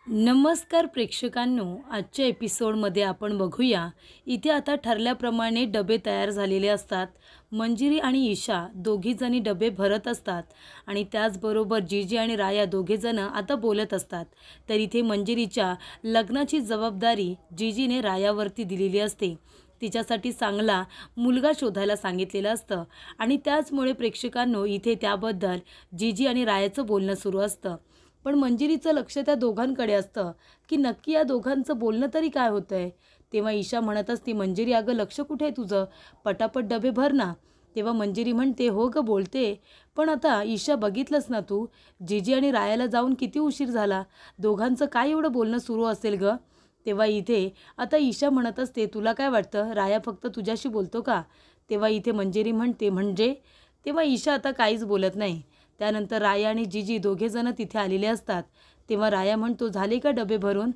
नमस्कार प्रेक्षकांनो, आजच्या एपिसोडमध्ये आपण बघूया. इथे आता ठरल्याप्रमाणे डबे तयार झालेले असतात. मंजिरी आणि ईशा दोघीजणी डबे भरत असतात आणि त्याचबरोबर जीजी आणि राया दोघेजण आता बोलत असतात. तर इथे मंजिरीच्या लग्नाची जबाबदारी जीजीने रायावरती दिलेली असते. तिच्यासाठी चांगला मुलगा शोधायला सांगितलेलं असतं आणि त्याचमुळे प्रेक्षकांनो इथे त्याबद्दल जीजी आणि रायाचं बोलणं सुरू असतं. पण मंजिरीचं लक्ष त्या दोघांकडे असतं की नक्की या दोघांचं बोलणं तरी काय होतंय. तेव्हा ईशा म्हणत असते, मंजिरी अगं लक्ष कुठे आहे तुझं, पटापट डबे भर ना. तेव्हा मंजिरी म्हणते, हो गं बोलते, पण आता ईशा बघितलंस ना तू, जीजी आणि रायाला जाऊन किती उशीर झाला, दोघांचं काय एवढं बोलणं सुरू असेल गं. तेव्हा इथे आता ईशा म्हणत असते, तुला काय वाटतं राया फक्त तुझ्याशी बोलतो का. तेव्हा इथे मंजिरी म्हणते, म्हणजे. तेव्हा ईशा आता काहीच बोलत नाही. त्यानंतर राया आणि जीजी दोघेजण तिथे आलेले असतात. तेव्हा राया म्हणतो, झाले का डबे भरून.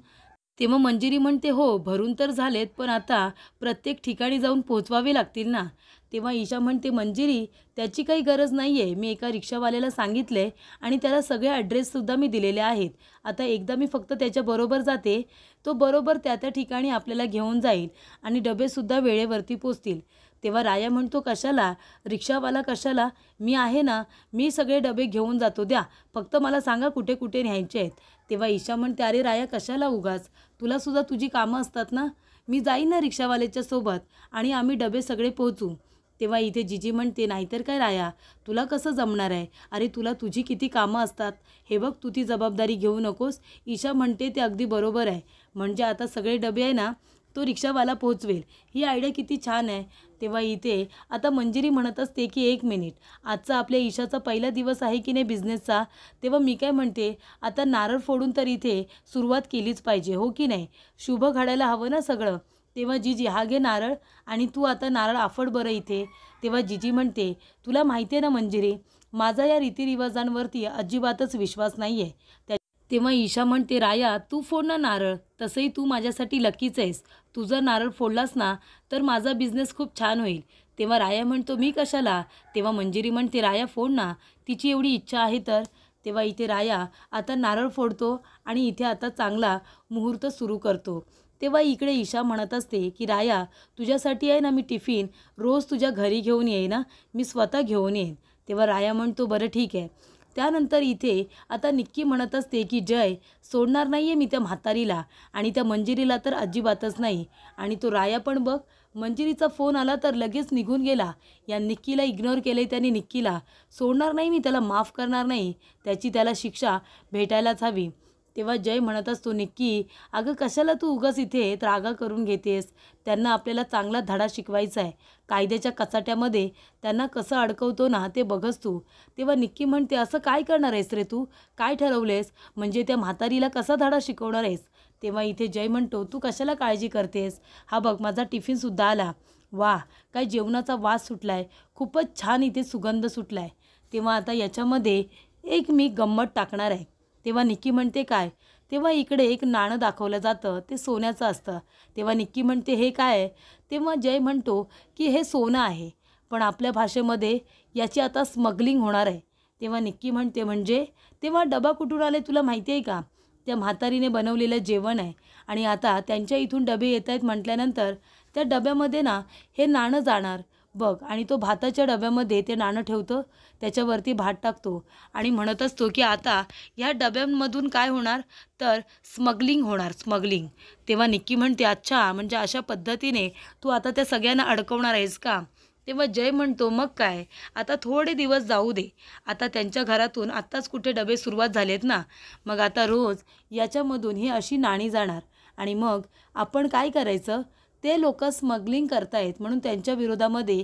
तेव्हा मंजिरी म्हणते, हो भरून तर झालेत, पण आता प्रत्येक ठिकाणी जाऊन पोहोचवावे लागतील ना. तेव्हा ईशा म्हणते, मंजिरी त्याची काही गरज नाही आहे, मी एका रिक्षावाल्याला सांगितले आणि त्याला सगळे ॲड्रेससुद्धा मी दिलेले आहेत. आता एकदा मी फक्त त्याच्याबरोबर जाते, तो बरोबर त्या त्या ठिकाणी आपल्याला घेऊन जाईल आणि डबेसुद्धा वेळेवरती पोचतील. तेव्हा राया म्हणतो, कशाला रिक्षावाला कशाला, मी आहे ना, मी सगळे डबे घेऊन जातो, द्या फक्त मला सांगा कुठे कुठे न्यायचे आहेत. तेव्हा ईशा म्हणते, अरे राया कशाला उगाच, तुलासुद्धा तुझी कामं असतात ना, मी जाईन ना रिक्षावाल्याच्या सोबत आणि आम्ही डबे सगळे पोहोचू. तेव्हा इथे जीजी म्हणते, नाहीतर काय राया, तुला कसं जमणार आहे, अरे तुला तुझी किती कामं असतात, हे बघ तू ती जबाबदारी घेऊ नकोस. ईशा म्हणते, ते अगदी बरोबर आहे, म्हणजे आता सगळे डबे आहे ना तो रिक्षावाला पोहोचवेल, ही आयडिया किती छान आहे. तेव्हा इथे आता मंजिरी म्हणत असते की एक मिनिट, आजचा आपल्या ईशाचा पहिला दिवस आहे की नाही बिझनेसचा, तेव्हा मी काय म्हणते, आता नारळ फोडून तर इथे सुरुवात केलीच पाहिजे, हो की नाही, शुभ घडायला हवं ना सगळं. तेव्हा जीजी, हा घे नारळ आणि तू आता नारळ आफड बरं इथे. तेव्हा जीजी म्हणते, तुला माहिती आहे ना मंजिरी, माझा या रीतिरिवाजांवरती अजिबातच विश्वास नाही आहे. तेव्हा ईशा म्हणते, राया तू फोड ना नारळ, तसंही तू माझ्यासाठी लकीच आहेस, तू जर नारळ फोडलास ना तर माझा बिझनेस खूप छान होईल. तेव्हा राया म्हणतो, मी कशाला. तेव्हा मंजिरी म्हणते, राया फोड ना, तिची एवढी इच्छा आहे तर. तेव्हा इथे राया आता नारळ फोडतो आणि इथे आता चांगला मुहूर्त सुरू करतो. तेव्हा इकडे ईशा म्हणत असते की राया, तुझ्यासाठी आहे ना मी टिफिन रोज तुझ्या घरी घेऊन येईन ना, मी स्वतः घेऊन येईन. तेव्हा राया म्हणतो, बरं ठीक आहे. त्यानंतर इथे आता निक्की म्हणत असते की जय सोडणार नाही आहे मी त्या म्हातारीला आणि त्या मंजिरीला तर अजिबातच नाही. आणि तो राया पण बघ, मंजिरीचा फोन आला तर लगेच निघून गेला, या निक्कीला इग्नोर केले त्याने, निक्कीला सोडणार नाही मी, त्याला माफ करणार नाही, त्याची त्याला शिक्षा भेटायलाच हवी. तेव्हा जय म्हणत असतो, निक्की अगं कशाला तू उगाच इथे त्रागा करून घेतेस, त्यांना आपल्याला चांगला धडा शिकवायचा आहे, कायद्याच्या कचाट्यामध्ये त्यांना कसं अडकवतो ना ते बघस तू. तेव्हा निक्की म्हणते, असं काय करणार आहेस रे तू, काय ठरवलेस, म्हणजे त्या म्हातारीला कसा धडा शिकवणार आहेस. तेव्हा इथे जय म्हणतो, तू कशाला काळजी करतेस, हा बघ माझा टिफिनसुद्धा आला, वा काय जेवणाचा वास सुटलाय, खूपच छान इथे सुगंध सुटलाय. तेव्हा आता याच्यामध्ये एक मी गंमत टाकणार आहे. तेव्हा निक्की म्हणते, काय. तेव्हा इकडे एक नाणं दाखवलं जातं, ते सोन्याचं असतं. तेव्हा निक्की म्हणते, हे काय आहे. तेव्हा जय म्हणतो की हे सोनं आहे, पण आपल्या भाषेमध्ये याची आता स्मगलिंग होणार आहे. तेव्हा निक्की म्हणते, म्हणजे. तेव्हा डबा कुठून आले तुला माहिती आहे का, त्या म्हातारीने बनवलेलं जेवण आहे आणि आता त्यांच्या इथून डबे येत आहेत म्हटल्यानंतर त्या डब्यामध्ये ना हे नाणं जाणार बघ, आणि तो भाताच्या डब्यामध्ये ते नाणं ठेवतो, त्याच्यावरती भात टाकतो आणि म्हणत असतो की आता ह्या डब्यांमधून काय होणार, तर स्मगलिंग होणार, स्मगलिंग. तेव्हा निक्की म्हणते, अच्छा म्हणजे अशा पद्धतीने तू आता त्या सगळ्यांना अडकवणार आहेस का. तेव्हा जय म्हणतो, मग काय, आता थोडे दिवस जाऊ दे, आता त्यांच्या घरातून आत्ताच कुठे डबे सुरुवात झालेत ना, मग आता रोज याच्यामधून ही अशी नाणी जाणार आणि मग आपण काय करायचं, ते लोक स्मगलिंग करतायत म्हणून त्यांच्या विरोधामध्ये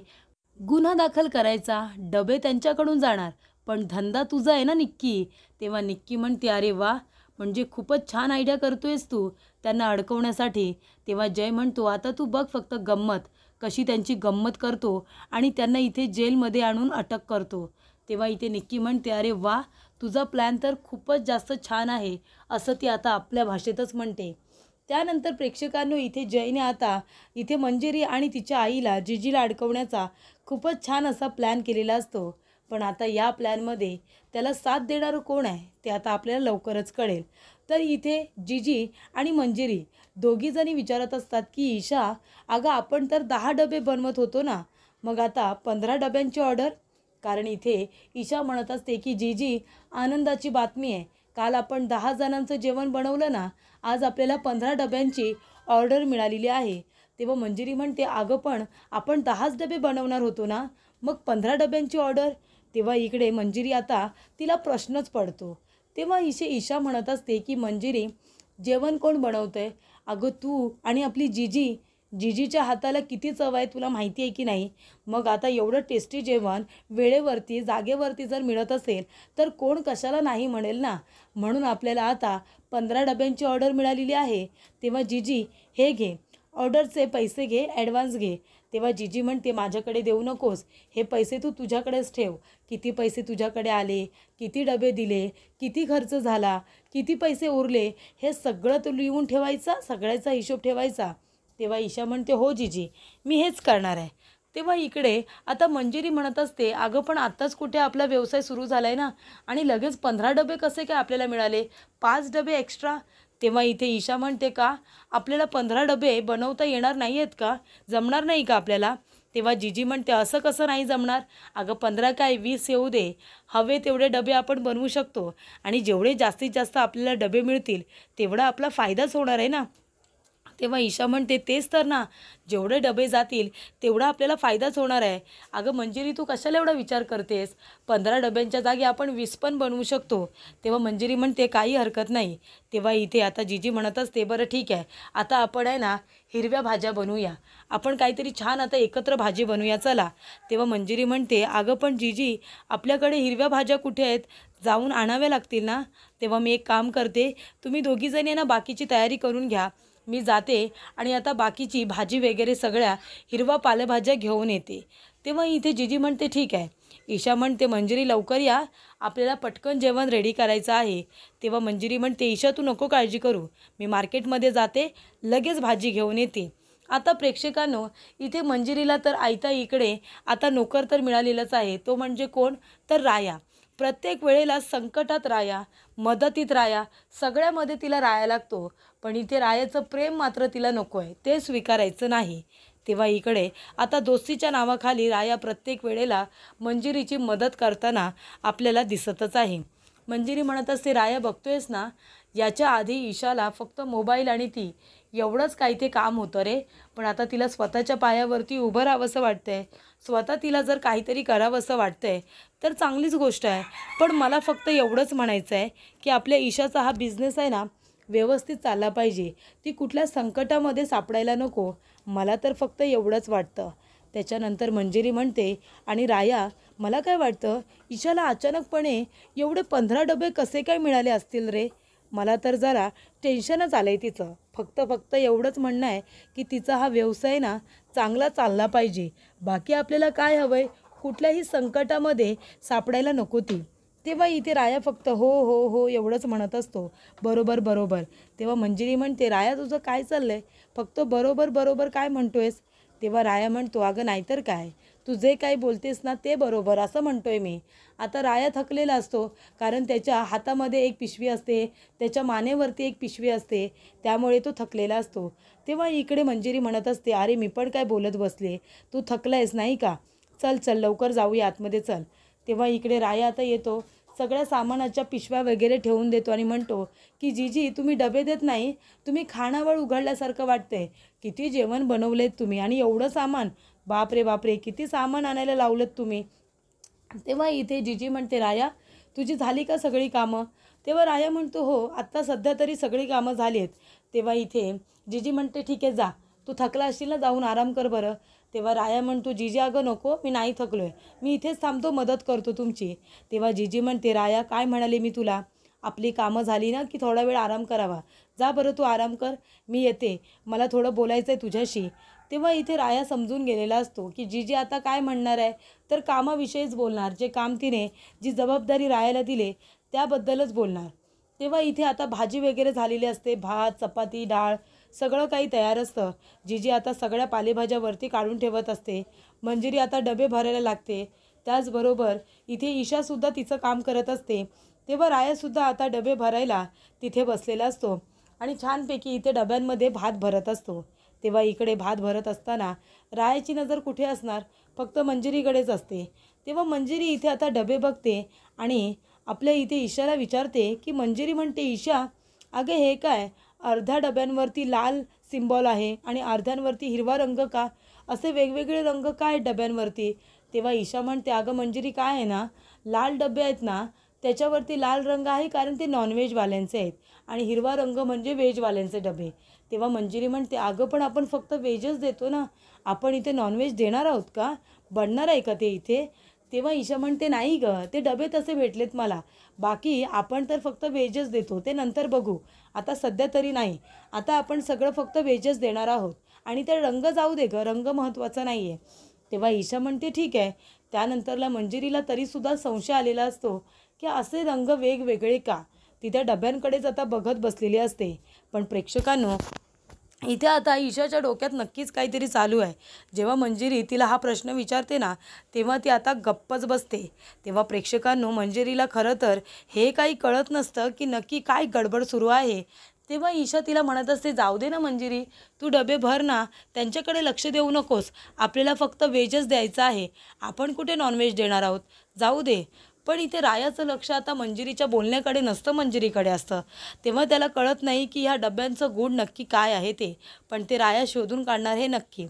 गुन्हा दाखल करायचा, डबे त्यांच्याकडून जाणार, पण धंदा तुझा आहे ना निक्की. तेव्हा निक्की म्हणते, अरे वा, म्हणजे खूपच छान आयडिया करतोयस तू त्यांना अडकवण्यासाठी. तेव्हा जय म्हणतो, आता तू बघ फक्त गंमत, कशी त्यांची गंमत करतो आणि त्यांना इथे जेलमध्ये आणून अटक करतो. तेव्हा इथे निक्की म्हणते, अरे वा, तुझा प्लॅन तर खूपच जास्त छान आहे, असं ती आता आपल्या भाषेतच म्हणते. त्यानंतर प्रेक्षकांनो इथे जयने आता इथे मंजिरी आणि तिच्या आईला जीजीला अडकवण्याचा खूपच छान असा प्लॅन केलेला असतो. पण आता या प्लॅनमध्ये त्याला साथ देणारं कोण आहे ते आता आपल्याला लवकरच कळेल. तर इथे जिजी आणि मंजिरी दोघीजणी विचारत असतात की ईशा, अगं आपण तर 10 डबे बनवत होतो ना, मग आता 15 डब्यांची ऑर्डर? कारण इथे ईशा म्हणत असते की जीजी, आनंदाची बातमी आहे, काल आपण 10 जणांचं जेवण बनवलं ना, आज आपल्याला 15 डब्यांची ऑर्डर मिळालेली आहे. तेव्हा मंजिरी म्हणते, अगं पण आपण 10च डबे बनवणार होतो ना, मग 15 डब्यांची ऑर्डर? तेव्हा इकडे मंजिरी आता तिला प्रश्नच पडतो. तेव्हा ईशा म्हणत असते की मंजिरी, जेवण कोण बनवतंय? अगं तू आणि आपली जीजी. जीजीच्या हाताला किती चव आहे तुला माहिती आहे की नाही? मग आता एवढं टेस्टी जेवण वेळेवरती जागेवरती जर मिळत असेल तर कोण कशाला नाही म्हणेल ना. म्हणून आपल्याला आता 15 डब्यांची ऑर्डर मिळालेली आहे. तेव्हा जीजी, हे घे, ऑर्डरचे पैसे घे, ॲडव्हान्स घे. तेव्हा जीजी म्हणते, माझ्याकडे देऊ नकोस, हे पैसे तू तुझ्याकडेच ठेव. किती पैसे तुझ्याकडे आले, किती डबे दिले, किती खर्च झाला, किती पैसे उरले, हे सगळं तू लिहून ठेवायचा, सगळ्याचा हिशोब ठेवायचा. तेव्हा ईशा म्हणते, हो जीजी, मी हेच करणार आहे. तेव्हा इकडे आता मंजिरी म्हणत असते, अगं पण आत्ताच कुठे आपला व्यवसाय सुरू झाला आहे ना, आणि लगेच 15 डबे कसे काय आपल्याला मिळाले, 5 डबे एक्स्ट्रा? तेव्हा इथे ईशा म्हणते, का आपल्याला 15 डबे बनवता येणार नाही आहेत का? जमणार नाही का आपल्याला? तेव्हा जीजी म्हणते, असं कसं नाही जमणार? अगं 15 काय 20 येऊ दे, हवे तेवढे डबे आपण बनवू शकतो. आणि जेवढे जास्तीत जास्त आपल्याला डबे मिळतील तेवढा आपला फायदाच होणार आहे ना. तेव्हा ईशा म्हणते, तेच तर ना, जेवढे डबे जातील तेवढा आपल्याला फायदाच होणार आहे. अगं मंजिरी, तू कशाला एवढा विचार करतेस? 15 डब्यांच्या जागी आपण 20 पण बनवू शकतो. तेव्हा मंजिरी म्हणते, काही हरकत नाही. तेव्हा इथे आता जीजी म्हणत असते, बरं ठीक आहे, आता आपण आहे ना हिरव्या भाज्या बनवूया, आपण काहीतरी छान आता एकत्र भाजी बनवूया चला. तेव्हा मंजिरी म्हणते, अगं पण जीजी, आपल्याकडे हिरव्या भाज्या कुठे आहेत? जाऊन आणाव्या लागतील ना. तेव्हा मी एक काम करते, तुम्ही दोघीजणी ना बाकीची तयारी करून घ्या, मी जाते आणि आता बाकीची भाजी वगैरे सगळ्या हिरवा पालेभाज्या घेऊन येते. तेव्हा इथे जीजी म्हणते, ठीक आहे. ईशा म्हणते, मंजिरी लवकर या, आपल्याला पटकन जेवण रेडी करायचं आहे. तेव्हा मंजिरी म्हणते, ईशा तू नको काळजी करू, मी मार्केटमध्ये जाते, लगेच भाजी घेऊन येते. आता प्रेक्षकांनो, इथे मंजिरीला तर आयता इकडे आता नोकर तर मिळालेलाच आहे, तो म्हणजे कोण, तर राया. प्रत्येक वेळेला संकटात राया, मदतीत राया, सगळ्यामध्ये तिला राया लागतो. पण इथे रायाचं प्रेम मात्र तिला नको आहे, ते स्वीकारायचं नाही. तेव्हा इकडे आता दोस्तीच्या नावाखाली राया प्रत्येक वेळेला मंजिरीची मदत करताना आपल्याला दिसतच आहे. मंजिरी म्हणत असते, राया बघतोयस ना, याच्या आधी ईशाला फक्त मोबाईल आणि ती एवढंच काही ते काम होतं रे, पण आता तिला स्वतःच्या पायावरती उभं राहावंसं वाटतंय, स्वतः तिला जर काहीतरी करावंसं वाटतंय तर चांगलीच गोष्ट आहे. पण मला फक्त एवढंच म्हणायचं आहे की आपल्या ईशाचा हा बिझनेस आहे ना व्यवस्थित चालला पाहिजे, ती कुठल्या संकटामध्ये सापडायला नको, मला तर फक्त एवढंच वाटतं. त्याच्यानंतर मंजिरी म्हणते, आणि राया, मला काय वाटतं, ईशाला अचानकपणे एवढे 15 डबे कसे काय मिळाले असतील रे? मला तर जरा टेन्शनच आलं आहे तिचं. फक्त एवढंच म्हणणं आहे की तिचा हा व्यवसाय ना चांगला चालला पाहिजे, बाकी आपल्याला काय हवं आहे, कुठल्याही संकटामध्ये सापडायला नको ती. तेव्हा इथे राया फक्त हो हो हो एवढंच म्हणत असतो, बरोबर बरोबर. तेव्हा मंजिरी म्हणते, राया तुझं काय चाललं आहे, फक्त बरोबर बरोबर काय म्हणतोयस? तेव्हा राया म्हणतो, अगं नाहीतर काय, तू जे काही बोलतेस ना ते बरोबर असं म्हणतोय मी. आता राया थकलेला असतो, कारण त्याच्या हातामध्ये एक पिशवी असते, त्याच्या मानेवरती एक पिशवी असते, त्यामुळे तो थकलेला असतो. तेव्हा इकडे मंजिरी म्हणत असते, अरे मी पण काय बोलत बसले, तू थकलायस नाही का, चल चल लवकर जाऊया आतमध्ये चल. तेव्हा इकडे राया आता येतो, सगळ्या सामानाच्या पिशव्या वगैरे ठेवून देतो आणि म्हणतो की जीजी, तुम्ही डबे देत नाही, तुम्ही खानावळ उघडल्यासारखं वाटतंय, किती जेवण बनवलेत तुम्ही आणि एवढं सामान, बापरे बापरे, किती सामान आणायला लावलं तुम्ही. तेव्हा इथे जीजी म्हणते, राया तुझी झाली का सगळी कामं? तेव्हा राया म्हणतो, हो आत्ता सध्या तरी सगळी कामं झाली आहेत. तेव्हा इथे जीजी म्हणते, ठीक आहे जा, तू थकला असशील ना, जाऊन आराम कर बरं. तेव्हा राया म्हणतो, जीजी अगं नको, मी नाही थकलो आहे, मी इथेच थांबतो, मदत करतो तुमची. तेव्हा जीजी म्हणते, राया काय म्हणाले मी तुला, आपली कामं झाली ना की थोडा वेळ आराम करावा, जा बरं तू आराम कर, मी येते, मला थोडं बोलायचं आहे तुझ्याशी. तेव्हा इथे राया समजून गेलेला असतो की जीजी आता काय म्हणणार आहे, तर कामाविषयीच बोलणार, जे काम तिने जी जबाबदारी रायाला दिले त्याबद्दलच बोलणार. तेव्हा इथे आता भाजी वगैरे झालेली असते, भात चपाती डाळ सगळं काही तयार असतं. जीजी आता सगळ्या पालेभाज्या वरती काढून ठेवत असते, मंजिरी आता डबे भरायला लागते. त्याचबरोबर इथे ईशासुद्धा तिचं काम करत असते. तेव्हा रायासुद्धा आता डबे भरायला तिथे बसलेला असतो आणि छानपैकी इथे डब्यांमध्ये भात भरत असतो. तेव्हा इकडे भात भरत असताना रायाची नजर कुठे असणार, फक्त मंजिरीकडेच असते. तेव्हा मंजिरी इथे आता डबे बघते आणि आपल्या इथे ईशाला विचारते की मंजिरी म्हणते, ईशा अगं हे काय, अर्ध्या डब्यांवरती लाल सिम्बॉल आहे आणि अर्ध्यांवरती हिरवा रंग का, असे वेगवेगळे रंग काय आहेत डब्यांवरती. तेव्हा ईशा म्हणते, अगं मंजिरी काय आहे ना, लाल डबे आहेत ना त्याच्यावरती लाल रंग आहे कारण ते नॉनव्हेजवाल्यांचे आहेत आणि हिरवा रंग म्हणजे व्हेजवाल्यांचे डबे. तेव्हा मंजिरी म्हणते, अगं पण आपण फक्त व्हेजच देतो ना, आपण इथे नॉनव्हेज देणार आहोत का, बनणार आहे का ते इथे. तेव्हा ईशा म्हणते, नाही गं, ते डबे तसे भेटलेत मला, बाकी आपण तर फक्त व्हेजच देतो, ते नंतर बघू, आता सध्या तरी नाही, आता आपण सगळं फक्त व्हेजच देणार आहोत आणि ते रंग जाऊ दे गं, रंग महत्त्वाचा नाही आहे. तेव्हा ईशा म्हणते ठीक आहे. त्यानंतरला मंजिरीला तरीसुद्धा संशय आलेला असतो की असे रंग वेगवेगळे का, ती त्या डब्यांकडेच आता बघत बसलेली असते. पण प्रेक्षकांनो, इथे आता ईशाच्या डोक्यात नक्कीच काहीतरी चालू आहे. जेव्हा मंजिरी तिला हा प्रश्न विचारते ना, तेव्हा ती आता गप्पच बसते. तेव्हा प्रेक्षकांनो, मंजिरीला खरं तर हे काही कळत नसतं की नक्की काय गडबड सुरू आहे. तेव्हा ईशा तिला म्हणत असते, जाऊ दे ना मंजिरी, तू डबे भर ना, त्यांच्याकडे लक्ष देऊ नकोस, आपल्याला फक्त व्हेजच द्यायचं आहे, आपण कुठे नॉनव्हेज देणार आहोत, जाऊ दे. पण इथे रायाचं लक्ष आता मंजिरीच्या बोलण्याकडे नसतं, मंजिरीकडे असतं. तेव्हा त्याला कळत नाही की ह्या डब्यांचं गुण नक्की काय आहे ते, पण ते राया शोधून काढणार हे नक्की.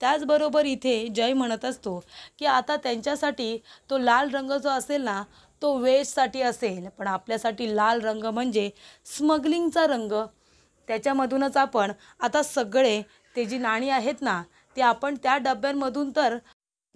त्याचबरोबर इथे जय म्हणत असतो की आता त्यांच्यासाठी तो लाल रंग जो असेल ना, तो वेजसाठी असेल, पण आपल्यासाठी लाल रंग म्हणजे स्मगलिंगचा रंग. त्याच्यामधूनच आपण आता सगळे ते जी नाणी आहेत ना, ते आपण त्या डब्यांमधून तर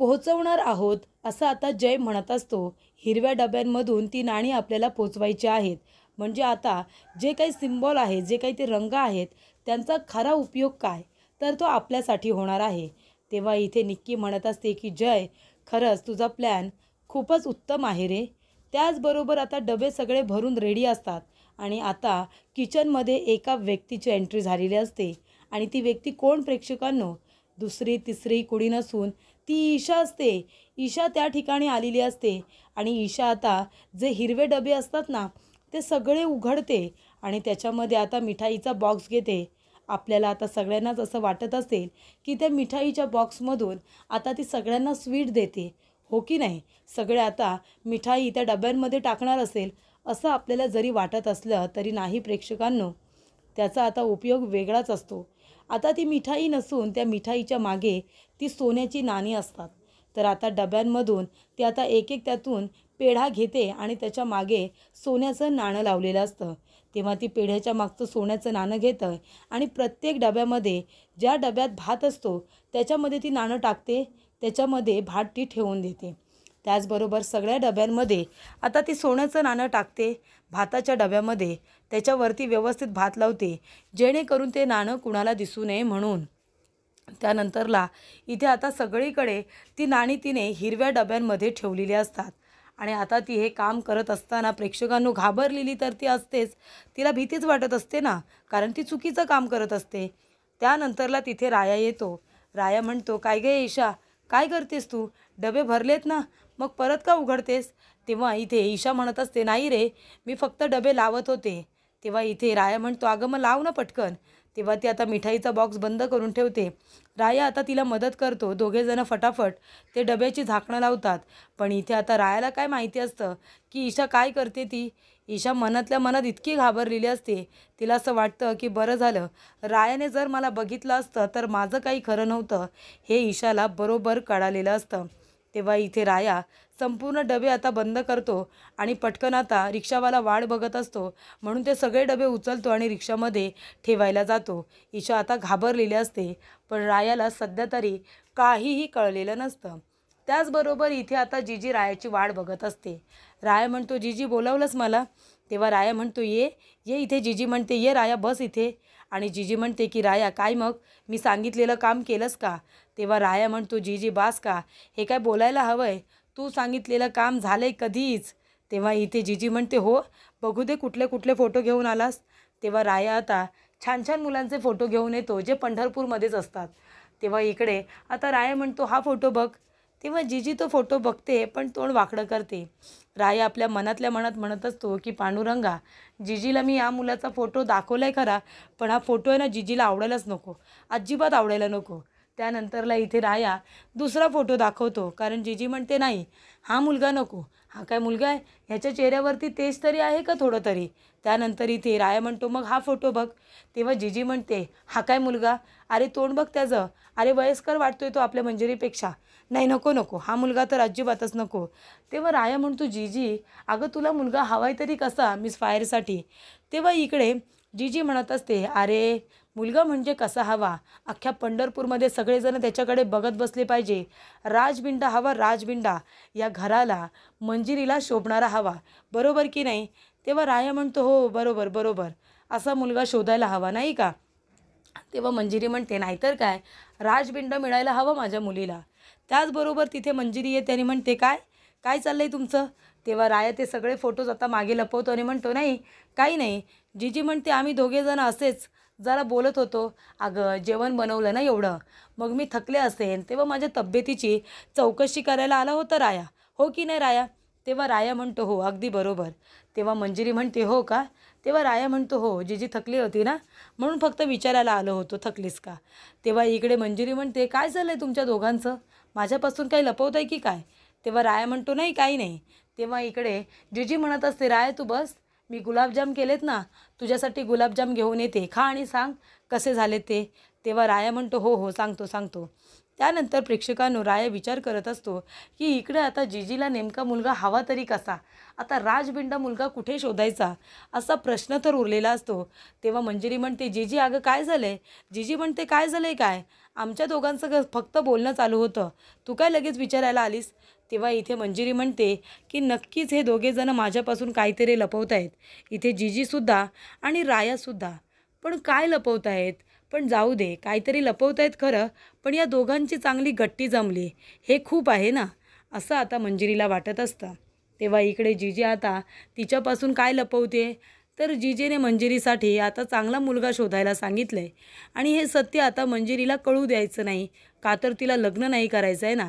पोहोचवणार आहोत, असं आता जय म्हणत असतो. हिरव्या डब्यांमधून ती नाणी आपल्याला पोचवायची आहेत. म्हणजे आता जे काही सिम्बॉल आहे, जे काही ते रंग आहेत, त्यांचा खरा उपयोग काय, तर तो आपल्यासाठी होणार आहे. तेव्हा इथे निक्की म्हणत असते की जय, खरंच तुझा प्लॅन खूपच उत्तम आहे रे. त्याचबरोबर आता डबे सगळे भरून रेडी असतात आणि आता किचनमध्ये एका व्यक्तीची एंट्री झालेली असते आणि ती व्यक्ती कोण प्रेक्षकांनो, दुसरी तिसरी कुणी नसून ती ईशा असते. ईशा त्या ठिकाणी आलेली असते आणि ईशा आता जे हिरवे डबे असतात ना, ते सगळे उघडते आणि त्याच्यामध्ये आता मिठाईचा बॉक्स घेते. आपल्याला आता सगळ्यांनाच असं वाटत असेल की त्या मिठाईच्या बॉक्समधून आता ती सगळ्यांना स्वीट देते, हो की नाही. सगळे आता मिठाई त्या डब्यांमध्ये टाकणार असेल असं आपल्याला जरी वाटत असलं तरी नाही प्रेक्षकांनो, त्याचा आता उपयोग वेगळाच असतो. आता ती मिठाई नसून त्या मिठाईच्या मागे ती सोन्याची नाणी असतात. तर आता डब्यांमधून ती आता एक एक त्यातून पेढा घेते आणि त्याच्या मागे सोन्याचं नाणं लावलेलं असतं. तेव्हा ती पेढ्याच्या मागचं सोन्याचं नाणं घेतं आणि प्रत्येक डब्यामध्ये, ज्या डब्यात भात असतो त्याच्यामध्ये ती नाणं टाकते, त्याच्यामध्ये भात ती ठेवून देते. त्याचबरोबर सगळ्या डब्यांमध्ये आता ती सोन्याचं नाणं टाकते भाताच्या डब्यामध्ये, त्याच्यावरती व्यवस्थित भात लावते जेणेकरून ते नाणं कुणाला दिसू नये म्हणून. त्यानंतरला इथे आता सगळीकडे ती नाणी तिने हिरव्या डब्यांमध्ये ठेवलेली असतात आणि आता ती हे काम करत असताना प्रेक्षकांनो, घाबरलेली तर ती असतेच, तिला भीतीच वाटत असते ना, कारण ती चुकीचं काम करत असते. त्यानंतरला तिथे राया येतो. राया म्हणतो, काय गे ईशा, काय करतेस तू, डबे भरलेत ना, मग परत का उघडतेस. तेव्हा इथे ईशा म्हणत असते, नाही रे, मी फक्त डबे लावत होते. तेव्हा इथे राया म्हणतो, अगं मग लाव ना पटकन. तेव्हा ती आता मिठाईचा बॉक्स बंद करून ठेवते. राया आता तिला मदत करतो. दोघेजणं फटाफट ते डब्याची झाकणं लावतात. पण इथे आता रायाला काय माहिती असतं की ईशा काय करते ती. ईशा मनातल्या मनात इतकी घाबरलेली असते, तिला असं वाटतं की बरं झालं, रायाने जर मला बघितलं असतं तर माझं काही खरं नव्हतं, हे ईशाला बरोबर कळालेलं असतं. तेव्हा इथे राया संपूर्ण डबे आता बंद करतो आणि पटकन आता रिक्षावाला वाट बघत असतो, म्हणून ते सगळे डबे उचलतो आणि रिक्षामध्ये ठेवायला जातो. ईशा आता घाबरलेली असते, पण रायाला सध्या तरी काहीही कळलेलं नसतं. त्याचबरोबर इथे आता जीजी रायाची वाट बघत असते. राया म्हणतो, जीजी बोलावलंस मला. तेव्हा राया म्हणतो, ये ये इथे. जीजी म्हणते, ये राया, बस इथे. आणि जीजी म्हणते की राया, काय मग, मी सांगितलेलं काम केलंस का. तेव्हा राया म्हणतो, जीजी बास का, हे काय बोलायला हवं आहे, तू सांगितलेलं काम झालं आहे कधीच. तेव्हा इथे जीजी म्हणते, हो, बघू दे कुठले कुठले फोटो घेऊन आलास. तेव्हा राया आता छान छान मुलांचे फोटो घेऊन येतो जे पंढरपूरमध्येच असतात. तेव्हा इकडे आता राया म्हणतो, हा फोटो बघ. तेव्हा जिजी तो फोटो बघते पण तोंड वाकडं करते. राया आपल्या मनातल्या मनात म्हणत असतो की पांडुरंगा, जिजीला मी या मुलाचा फोटो दाखवलाय खरा, पण हा फोटो आहे ना जिजीला आवडायलाच नको, अजिबात आवडायला नको. त्यानंतरला इथे राया दुसरा फोटो दाखवतो, कारण जिजी म्हणते नाही, हा मुलगा नको, हा काय मुलगा आहे, ह्याच्या चेहऱ्यावरती तेज तरी आहे का थोडं तरी. त्यानंतर इथे राया म्हणतो मग हा फोटो बघ. तेव्हा जिजी म्हणते हा काय मुलगा, अरे तोंड बघ त्याचं, अरे वयस्कर वाटतोय तो आपल्या मंजिरीपेक्षा, नाही नको नको, हा मुलगा तर अजिबातच नको. तेव्हा राया म्हणतो जीजी, अगं तुला मुलगा हवाय तरी कसा मिस फायरसाठी. तेव्हा इकडे जीजी म्हणत असते अरे मुलगा म्हणजे कसा हवा, अख्ख्या पंढरपूरमध्ये सगळेजण त्याच्याकडे बघत बसले पाहिजे, राजबिंडा हवा, राजबिंडा, या घराला मंजिरीला शोभणारा हवा, बरोबर की नाही. तेव्हा राया म्हणतो हो बरोबर बरोबर, असा मुलगा शोधायला हवा नाही का. तेव्हा मंजिरी म्हणते नाहीतर काय, राजबिंड मिळायला हवं माझ्या मुलीला. त्याचबरोबर तिथे मंजिरी येते आणि म्हणते काय काय चाललं आहे तुमचं. तेव्हा राया ते सगळे फोटोज आता मागे लपवतो आणि म्हणतो नाही काही नाही. जीजी म्हणते आम्ही दोघेजण असेच जरा बोलत होतो, अगं जेवण बनवलं ना एवढं, मग मी थकले असेन, तेव्हा माझ्या तब्येतीची चौकशी करायला आला होता राया, हो की नाही राया. तेव्हा राया म्हणतो हो अगदी बरोबर. तेव्हा मंजिरी म्हणते हो का. तेव्हा राया म्हणतो हो जीजी थकली होती ना, म्हणून फक्त विचारायला आलो होतो थकलीस का. तेव्हा इकडे मंजिरी म्हणते काय झालं आहे तुमच्या दोघांचं, माझ्यापासून काही लपवत आहे की काय. तेव्हा राया म्हणतो नाही काही नाही. तेव्हा इकडे जीजी म्हणत असते राया तू बस, मी गुलाबजाम केलेत ना, तुझ्यासाठी गुलाबजाम घेऊन येते, खा आणि सांग कसे झाले ते. तेव्हा राया म्हणतो हो हो सांगतो सांगतो. त्यानंतर प्रेक्षकांनो राया विचार करत असतो की इकडे आता जीजीला नेमका मुलगा हवा तरी कसा, आता राजबिंडा मुलगा कुठे शोधायचा, असा प्रश्न तर उरलेला असतो. तेव्हा मंजिरी म्हणते जीजी अगं काय झालं आहे. जीजी म्हणते काय झालं आहे काय, आमच्या दोघांचं फक्त बोलणं चालू होतं, तू काय लगेच विचारायला आलीस. तेव्हा इथे मंजिरी म्हणते की नक्कीच हे दोघेजणं माझ्यापासून काहीतरी लपवत आहेत, इथे जीजीसुद्धा आणि रायासुद्धा. पण काय लपवत आहेत, पण जाऊ दे काहीतरी लपवत आहेत खरं, पण या दोघांची चांगली गट्टी जमली, हे खूप आहे ना, असं आता मंजिरीला वाटत असतं. तेव्हा इकडे जीजी आता तिच्यापासून काय लपवते, तर जीजीने मंजिरीसाठी आता चांगला मुलगा शोधायला सांगितलं आहे, आणि हे सत्य आता मंजिरीला कळू द्यायचं नाही, का तर तिला लग्न नाही करायचं आहे ना.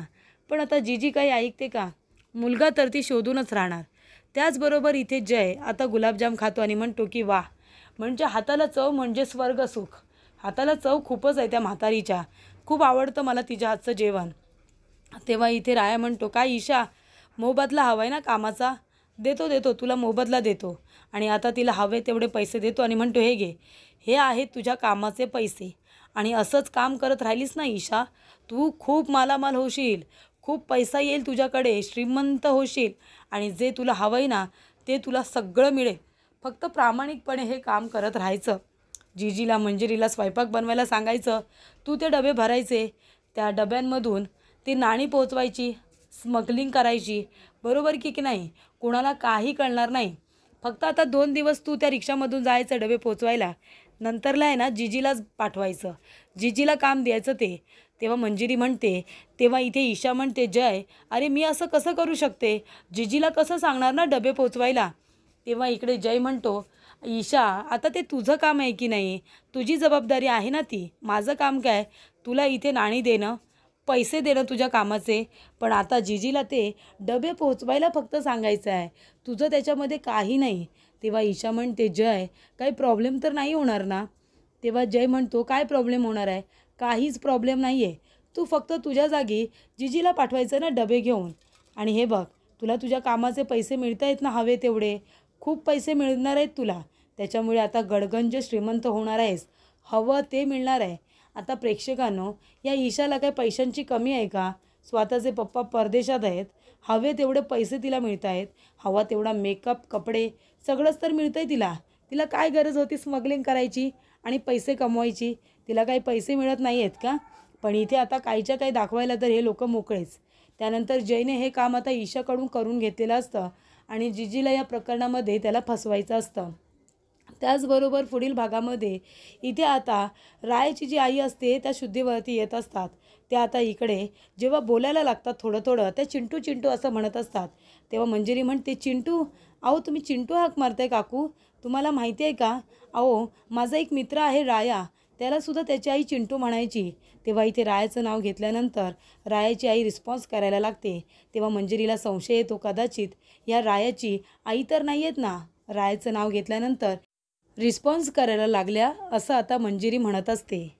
पण आता जीजी काही ऐकते का, मुलगा तर ती शोधूनच राहणार. त्याचबरोबर इथे जय आता गुलाबजाम खातो आणि म्हणतो की वा, म्हणजे हाताला चव म्हणजे स्वर्ग सुख, हाताला चव खूपच आहे त्या म्हातारीच्या, खूप आवडतं मला तिच्या हातचं जेवण. तेव्हा इथे राया म्हणतो काय ईशा, मोबदला हवा आहे ना कामाचा, देतो देतो तुला मोबदला देतो. आणि आता तिला हवे तेवढे पैसे देतो आणि म्हणतो हे घे, हे आहेत तुझ्या कामाचे पैसे, आणि असंच काम करत राहिलीस ना ईशा, तू खूप मालामाल होशील, खूप पैसा येईल तुझ्याकडे, श्रीमंत होशील, आणि जे तुला हवं आहे ना ते तुला सगळं मिळेल, फक्त प्रामाणिकपणे हे काम करत राहायचं. जीजीला मंजिरीला स्वयंपाक बनवायला सांगायचं, तू ते डबे भरायचे, त्या डब्यांमधून ती नाणी पोचवायची, स्मगलिंग करायची, बरोबर की नाही, कोणाला काही कळणार नाही. फक्त आता 2 दिवस तू त्या रिक्षामधून जायचं डबे पोचवायला, नंतरला आहे ना जीजीलाच पाठवायचं, जीजीला काम द्यायचं ते. तेव्हा मंजिरी म्हणते, तेव्हा इथे ईशा म्हणते जय अरे मी असं कसं करू शकते, जीजीला कसं सांगणार ना डबे पोचवायला. तेव्हा इकडे जय म्हणतो ईशा आता ते तुझं काम आहे की नाही, तुझी जबाबदारी आहे ना ती, माझं काम काय, तुला इथे नाणी देणं, पैसे देणं तुझ्या कामाचे, पण आता जीजीला ते डबे पोचवायला फक्त सांगायचं आहे, तुझं त्याच्यामध्ये काही नाही. तेव्हा ईशा म्हणते जय काही प्रॉब्लेम तर नाही होणार ना. तेव्हा जय म्हणतो काय प्रॉब्लेम होणार आहे, काहीच प्रॉब्लेम नाही आहे, तू फक्त तुझ्या जागी जीजीला पाठवायचं ना डबे घेऊन, आणि हे बघ तुला तुझ्या कामाचे पैसे मिळत आहेत ना हवे तेवढे, खूप पैसे मिळणार आहेत तुला, त्याच्यामुळे आता गडगंज श्रीमंत होणार आहेस, हवं ते मिळणार आहे. आता प्रेक्षकांनो या ईशाला काय पैशांची कमी आहे का, स्वतःचे पप्पा परदेशात आहेत, हवे तेवढे पैसे तिला मिळत आहेत, हवा तेवढा मेकअप कपडे सगळंच तर मिळतं आहे तिला, तिला काय गरज होती स्मगलिंग करायची आणि पैसे कमवायची, तिला काही पैसे मिळत नाही आहेत का. पण इथे आता काहीच्या काही दाखवायला तर हे लोक मोकळेच. त्यानंतर जयने हे काम आता ईशाकडून करून घेतलेलं असतं, आणि जीजीला या प्रकरणामध्ये त्याला फसवायचं असतं. त्याचबरोबर पुढील भागामध्ये इथे आता रायाची जी आई असते त्या शुद्धीवरती येत असतात, त्या आता इकडे जेव्हा बोलायला लागतात थोडं थोडं, त्या चिंटू चिंटू असं म्हणत असतात. तेव्हा मंजिरी म्हणते चिंटू, अहो तुम्ही चिंटू हाक मारताय काकू, तुम्हाला माहिती आहे का, अहो माझा एक मित्र आहे राया, त्यालासुद्धा त्याची आई चिंटू म्हणायची. तेव्हा इथे रायाचं नाव घेतल्यानंतर रायाची आई रिस्पॉन्स करायला लागते. तेव्हा मंजिरीला संशय येतो, कदाचित या रायाची आई तर नाही आहेत ना. रायाचं नाव घेतल्यानंतर रिस्पॉन्स करायला लागल्या असं आता मंजिरी म्हणत असते.